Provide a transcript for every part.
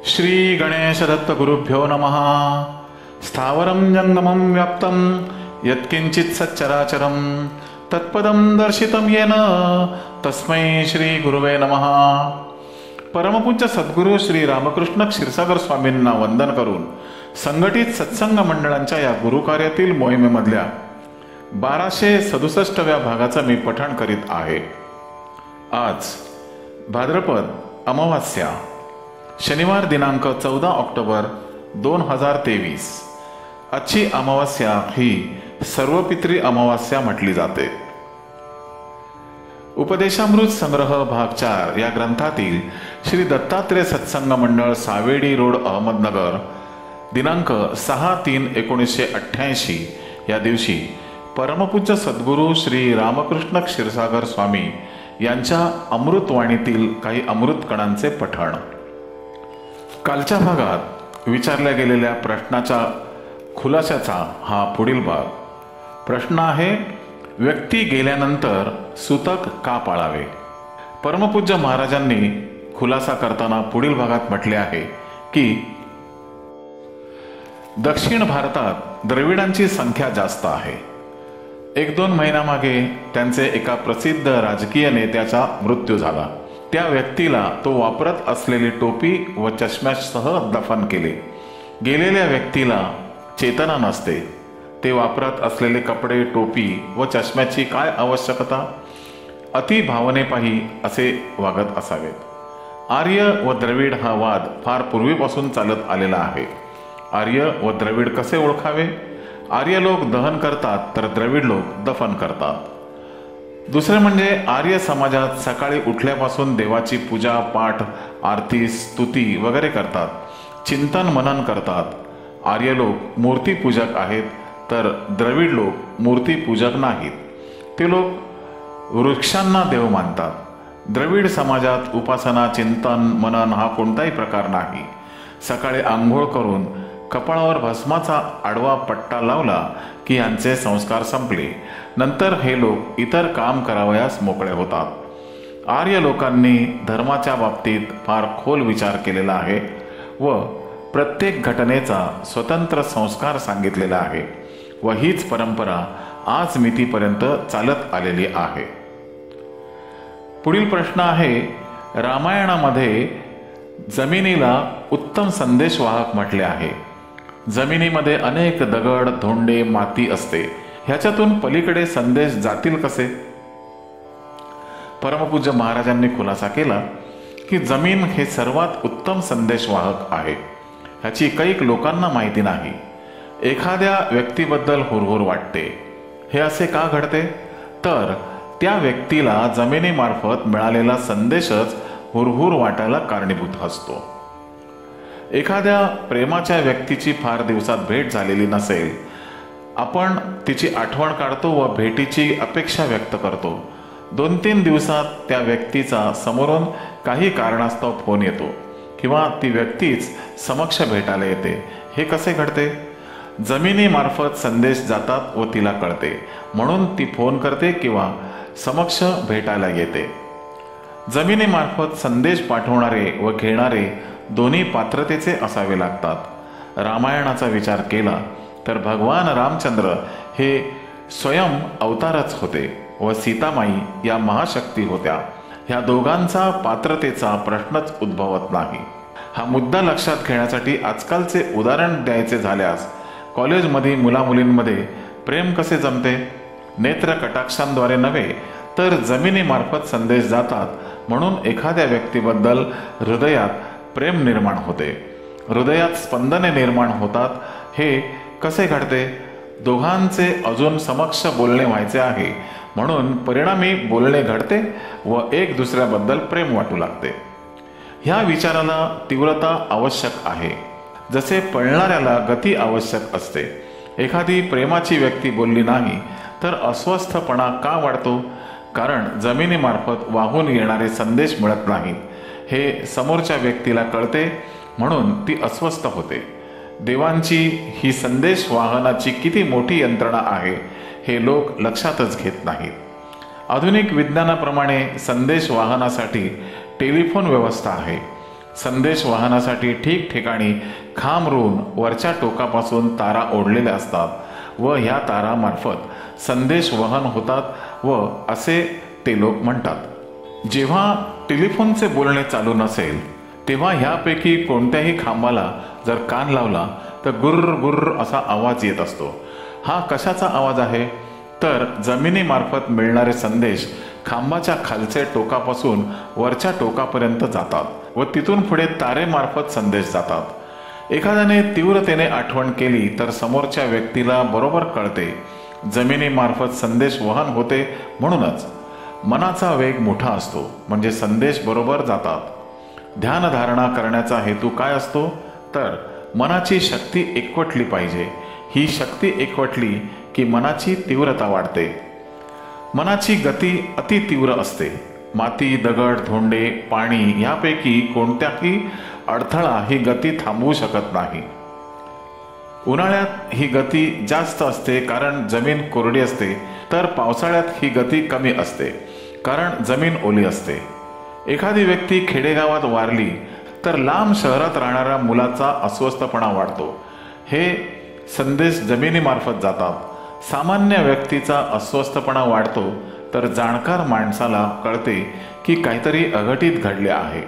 श्री गणेश दत्त गुरुभ्यो नमः। स्थावरं जंगमं व्याप्तं यत्किंचित् सच्चराचरं तत्पदं दर्शितं येन तस्मै श्री गुरुवे नमः। परमपूज्य सद्गुरू श्री रामकृष्ण क्षीरसागर स्वामींना वंदन करून संघटित सत्संग मंडळांच्या या गुरुकार्यातील मोहिमेमधल्या 1267व्या भागाचं मी पठण करीत आहे। आज भाद्रपद अमावास्या, शनिवार दिनांक 14 ऑक्टोबर 2023। आजची अमावास्या ही सर्वपित्री अमावास्या म्हटली जाते। उपदेशामृत संग्रह भाग 4 या ग्रंथातील श्री दत्तात्रेय सत्संग मंडळ सावेडी रोड अहमदनगर दिनांक 6/3/1988 या दिवशी परमपूज्य सद्गुरू श्री रामकृष्ण क्षीरसागर स्वामी यांच्या अमृतवाणीतील काही अमृत कणांचे पठण। कालच्या भागात विचारल्या गेलेल्या प्रश्नाच्या खुलाशाचा हा पुढील भाग। प्रश्न आहे, व्यक्ती गेल्यानंतर सूतक का पाळावे? परमपूज्य महाराजांनी खुलासा करताना पुढील भागात म्हटले आहे की दक्षिण भारतात द्रविडांची संख्या जास्त आहे। 1-2 महिन्यामागे त्यांचे एका प्रसिद्ध राजकीय नेत्याचा मृत्यू झाला। त्या व्यक्तीला तो वापरत असलेली टोपी व चष्म्यासह दफन केले। गेलेल्या व्यक्तीला चेतना नसते, ते वापरत असलेले कपडे, टोपी व चष्म्याची काय आवश्यकता? अति भावनेपायी असे वागत असावेत। आर्य व द्रविड हा वाद फार पूर्वीपासून चालत आलेला आहे। आर्य व द्रविड कसे ओळखावे? आर्य लोक दहन करतात तर द्रविड लोक दफन करतात। दुसरे म्हणजे आर्य समाजात सकाळी उठल्यापासून देवाची पूजा, पाठ, आरती, स्तुती वगैरे करतात, चिंतन मनन करतात। आर्य लोक मूर्तीपूजक आहेत तर द्रविड लोक मूर्तीपूजक नाहीत, ते लोक वृक्षांना देव मानतात। द्रविड समाजात उपासना, चिंतन, मनन हा कोणताही प्रकार नाही। सकाळी आंघोळ करून कपाळावर भस्माचा आडवा पट्टा लावला की यांचे संस्कार संपले, नंतर हे लोक इतर काम करावयास मोकळे होतात। आर्य लोकांनी धर्माच्या बाबतीत फार खोल विचार केलेला आहे व प्रत्येक घटनेचा स्वतंत्र संस्कार सांगितलेला आहे व हीच परंपरा आज मितीपर्यंत चालत आलेली आहे। पुढील प्रश्न आहे, रामायणामध्ये जमिनीला उत्तम संदेशवाहक म्हटले आहे। जमिनीमध्ये अनेक दगड, धोंडे, माती असते, ह्याच्यातून पलीकडे संदेश जातील कसे? परमपूज्य महाराजांनी खुलासा केला की जमीन हे सर्वात उत्तम संदेशवाहक आहे। ह्याची कैक लोकांना माहिती नाही। एखाद्या व्यक्तीबद्दल हुरहुर वाटते, हे असे का घडते? तर त्या व्यक्तीला जमिनीमार्फत मिळालेला संदेशच हुरहुर वाटायला कारणीभूत असतो। एखाद्या प्रेमाच्या व्यक्तीची फार दिवसात भेट झालेली नसेल, आपण तिची आठवण काढतो व भेटीची अपेक्षा व्यक्त करतो। 2-3 दिवसात त्या व्यक्तीचा समोरून काही कारणास्तव फोन येतो किंवा ती व्यक्तीच समक्ष भेटायला येते। हे कसे घडते? जमिनीमार्फत संदेश जातात व तिला कळते, म्हणून ती फोन करते किंवा समक्ष भेटायला येते। जमिनीमार्फत संदेश पाठवणारे व घेणारे दोन्ही पात्रतेचे असावे लागतात। रामायणाचा विचार केला तर भगवान रामचंद्र हे स्वयं अवतारच होते व सीतामाई या महाशक्ती होत्या। ह्या दोघांचा पात्रतेचा प्रश्नच उद्भवत नाही। हा मुद्दा लक्षात घेण्यासाठी आजकालचे उदाहरण द्यायचे झाल्यास, कॉलेजमध्ये मुलामुलींमध्ये प्रेम कसे जमते? नेत्र कटाक्षांद्वारे नव्हे तर जमिनीमार्फत संदेश जातात, म्हणून एखाद्या व्यक्तीबद्दल हृदयात प्रेम निर्माण होते, हृदयात स्पंदने निर्माण होतात। हे कसे घडते? दोघांचे अजून समक्ष बोलणे व्हायचे आहे, म्हणून परिणामी बोलणे घडते व एक दुसऱ्याबद्दल प्रेम वाटू लागते। ह्या विचाराला तीव्रता आवश्यक आहे, जसे पळणाऱ्याला गती आवश्यक असते। एखादी प्रेमाची व्यक्ती बोलली नाही तर अस्वस्थपणा का वाढतो? कारण जमिनीमार्फत वाहून येणारे संदेश मिळत नाहीत, हे समोरच्या व्यक्तीला कळते, म्हणून ती अस्वस्थ होते। देवांची ही संदेश वाहनाची किती मोठी यंत्रणा आहे हे लोक लक्षातच घेत नाहीत। आधुनिक विज्ञानाप्रमाणे संदेश वाहनासाठी टेलिफोन व्यवस्था आहे, संदेश वाहनासाठी ठिकठिकाणी खांब रोवून वरच्या टोकापासून तारा ओढलेल्या असतात व ह्या तारामार्फत संदेश वहन होतात व असे ते लोक म्हणतात. जेव्हा टेलिफोनचे बोलणे चालू नसेल तेव्हा ह्यापैकी कोणत्याही खांबाला जर कान लावला तर गुर्र गुर्र असा आवाज येत असतो. हा कशाचा आवाज आहे? तर जमिनीमार्फत मिळणारे संदेश खांबाच्या खालचे टोकापासून वरच्या टोकापर्यंत जातात व तिथून पुढे तारेमार्फत संदेश जातात. एखाद्याने तीव्रतेने आठवण केली तर समोरच्या व्यक्तीला बरोबर कळते जमिनीमार्फत संदेश वहन होते. म्हणूनच मनाचा वेग मोठा असतो म्हणजे संदेश बरोबर जातात. ध्यानधारणा करण्याचा हेतू काय असतो? तर मनाची शक्ती एकवटली पाहिजे. ही शक्ती एकवटली की मनाची तीव्रता वाढते. मनाची गती अति तीव्र असते. माती, दगड, धोंडे, पाणी यापैकी कोणत्याही अडथळा ही गती थांबवू शकत नाही. उन्हाळ्यात ही गती जास्त असते कारण जमीन कोरडी असते, तर पावसाळ्यात ही गती कमी असते कारण जमीन ओली असते. एखादी व्यक्ती खेडेगावात वारली तर लांब शहरात राहणाऱ्या मुलाचा अस्वस्थपणा वाढतो. हे संदेश जमिनीमार्फत जातात. सामान्य व्यक्तीचा अस्वस्थपणा वाढतो तर जाणकार माणसाला कळते की काहीतरी अघटित घडले आहे.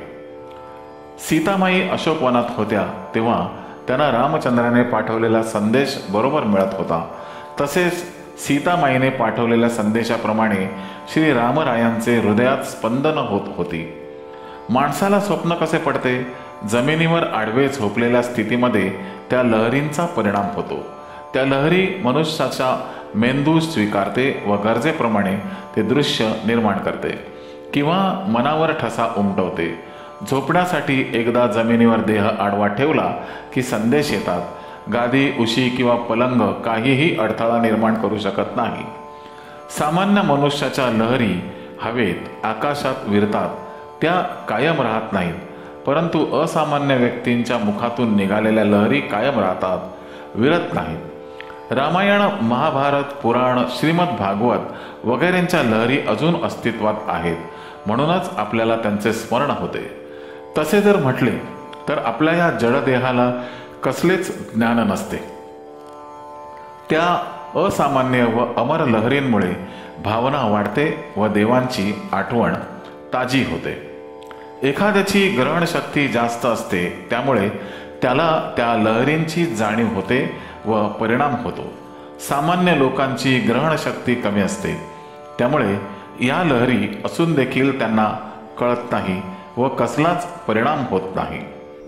सीतामाई अशोकवनात होत्या तेव्हा त्यांना रामचंद्राने पाठवलेला संदेश बरोबर मिळत होता. तसेच सीतामाईने पाठवलेल्या संदेशाप्रमाणे श्री रामरायांचे हृदयात स्पंदन होत होती. माणसाला स्वप्न कसे पडते? जमिनीवर आडवे झोपलेल्या स्थितीमध्ये त्या लहरींचा परिणाम होतो. त्या लहरी मनुष्याचा मेंदू स्वीकारते व गरजेप्रमाणे ते दृश्य निर्माण करते किंवा मनावर ठसा उमटवते. झोपण्यासाठी एकदा जमिनीवर देह आडवा ठेवला की संदेश येतात. गादी, उशी किंवा पलंग काहीही अडथळा निर्माण करू शकत नाही. सामान्य मनुष्याच्या लहरी हवेत, आकाशात विरतात. त्या कायम राहत नाहीत, परंतु असामान्य व्यक्तींच्या मुखातून निघालेल्या लहरी कायम राहतात, विरत नाहीत. रामायण, महाभारत, पुराण, श्रीमद भागवत वगैरेंच्या लहरी अजून अस्तित्वात आहेत. म्हणूनच आपल्याला त्यांचे स्मरण होते. तसे जर म्हटले तर आपल्या या जडदेहाला कसलेच ज्ञान नसते. त्या असामान्य व अमर लहरींमुळे भावना वाढते व देवांची आठवण ताजी होते. एखाद्याची ग्रहणशक्ती जास्त असते, त्यामुळे त्याला त्या लहरींची जाणीव होते व परिणाम होतो. सामान्य लोकांची ग्रहणशक्ती कमी असते, त्यामुळे या लहरी असून देखील त्यांना कळत नाही व कसलाच परिणाम होत नाही.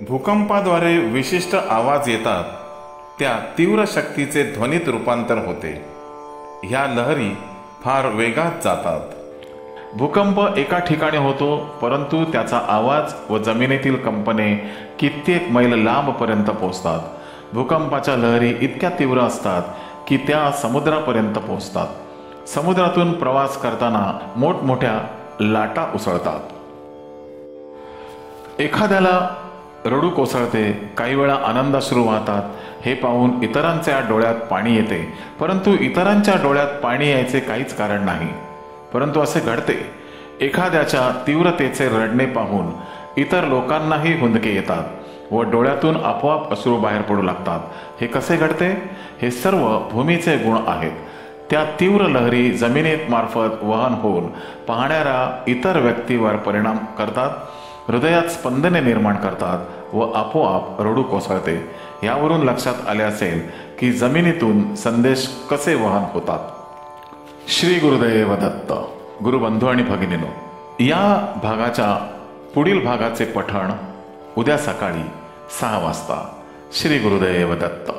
भूकंपाद्वारे विशिष्ट आवाज येतात, त्या तीव्र शक्तीचे ध्वनीत रूपांतर होते. ह्या लहरी फार वेगात जातात. भूकंप एका ठिकाणी होतो, परंतु त्याचा आवाज व जमिनीतील कंपने कित्येक मैल लांबपर्यंत पोहोचतात. भूकंपाच्या लहरी इतक्या तीव्र असतात की त्या समुद्रापर्यंत पोहोचतात. समुद्रातून प्रवास करताना मोठमोठ्या लाटा उसळतात. एखाद्याला रडू कोसळते, काही वेळा आनंदाश्रू वाहतात. हे पाहून इतरांच्या डोळ्यात पाणी येते, परंतु इतरांच्या डोळ्यात पाणी यायचे काहीच कारण नाही. परंतु असे घडते, एखाद्याच्या तीव्रतेचे रडणे पाहून इतर लोकांनाही हुंदके येतात व डोळ्यातून आपोआप अश्रू बाहेर पडू लागतात. हे कसे घडते? हे सर्व भूमीचे गुण आहेत. त्या तीव्र लहरी जमिनीत मार्फत वहन होऊन पाहणाऱ्या इतर व्यक्तीवर परिणाम करतात, हृदयात स्पंदने निर्माण करतात व आपोआप रडू कोसळते. यावरून लक्षात आले असेल की जमिनीतून संदेश कसे वहन होतात. श्री गुरुदेव दत्त. गुरुबंधू आणि भगिनीनो, या भागाच्या पुढील भागाचे पठण उद्या सकाळी 6 वाजता. श्री गुरुदेव दत्त.